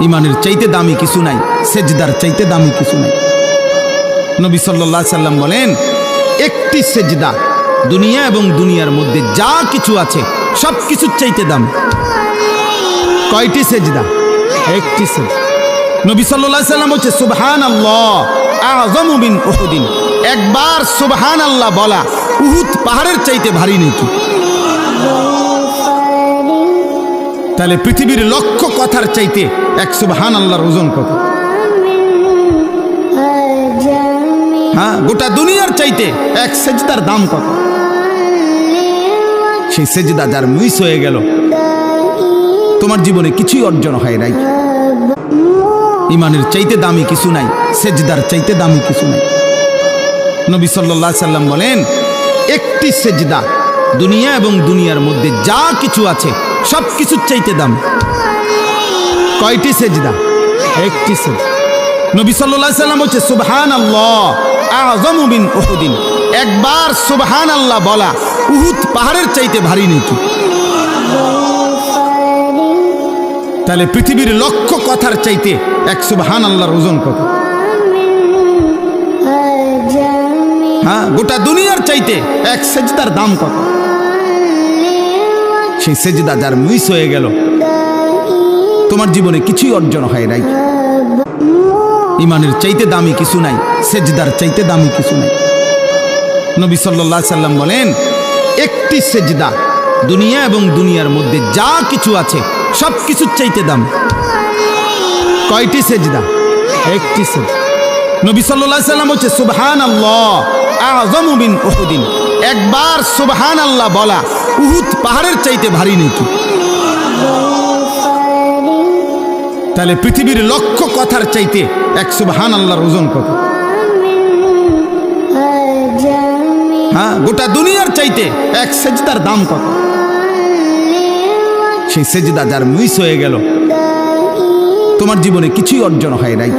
ইমানের চাইতে দামি কিছু নাই, সেজদার চাইতে দামি কিছু নাই। নবী সাল্লাল্লাহু আলাইহি সাল্লাম বলেন, একটি সেজদা দুনিয়া এবং দুনিয়ার মধ্যে যা কিছু আছে সব কিছুর চাইতে দামি। কয়টি সেজদা? একটি সেজদা। নবী সাল্লাল্লাহু আলাইহি সাল্লাম বলছে, সুবহানাল্লাহ আযমু মিন উহুদিন। একবার সুবহানাল্লাহ বলা উহুদ পাহাড়ের চাইতে ভারী নাকি? তাহলে পৃথিবীর লক্ষ কথার চাইতে এক সুবহানাল্লাহর ওজন কত? হ্যাঁ, গোটা দুনিয়ার চাইতে এক সেজদার দাম কত? সেই সেজদা যার মিস হয়ে গেল, তোমার জীবনে কিছুই অর্জন হয় নাই। ইমানের চাইতে দামি কিছু নাই, সেজদার চাইতে দামি কিছু নাই। নবী সাল্লাল্লাহু আলাইহি সাল্লাম বলেন, একটি সেজদা দুনিয়া এবং দুনিয়ার মধ্যে যা কিছু আছে সব কিছুর চাইতে দামি। কয়টি সেজদা? একটি সেজদা। নবী সাল্লাল্লাহু আলাইহি সাল্লাম বলছে, সুবহানাল্লাহ আযমু মিন উহুদিন। একবার সুবহানাল্লাহ বলা উহুদ পাহাড়ের চাইতে ভারী নাকি? তাহলে পৃথিবীর লক্ষ কথার চাইতে এক সুবহানাল্লাহর ওজন কত? হ্যাঁ, গোটা দুনিয়ার চাইতে এক সেজদার দাম কত? সেই সেজদা যার মিস হয়ে গেল, তোমার জীবনে কিছুই অর্জন হয় নাই। ইমানের চাইতে দামি কিছু নাই, সেজদার চাইতে দামি কিছু নাই। নবী সাল্লাল্লাহু আলাইহি সাল্লাম বলেন, একটি সেজদা দুনিয়া এবং দুনিয়ার মধ্যে যা কিছু আছে সব কিছুর চাইতে দামি। কয়টি সেজদা? একটি সেজদা। নবী সাল্লাল্লাহু আলাইহি সাল্লাম বলছে, সুবহানাল্লাহ আযমু মিন উহুদিন। একবার সুবহানাল্লাহ বলা উহুদ পাহাড়ের চাইতে ভারী নাকি? তাহলে পৃথিবীর লক্ষ কথার চাইতে এক সুবহানাল্লাহর ওজন কত? হ্যাঁ, গোটা দুনিয়ার চাইতে এক সেজদার দাম কত? সেই সেজদা যার মিস হয়ে গেল, তোমার জীবনে কিছুই অর্জন হয় নাই।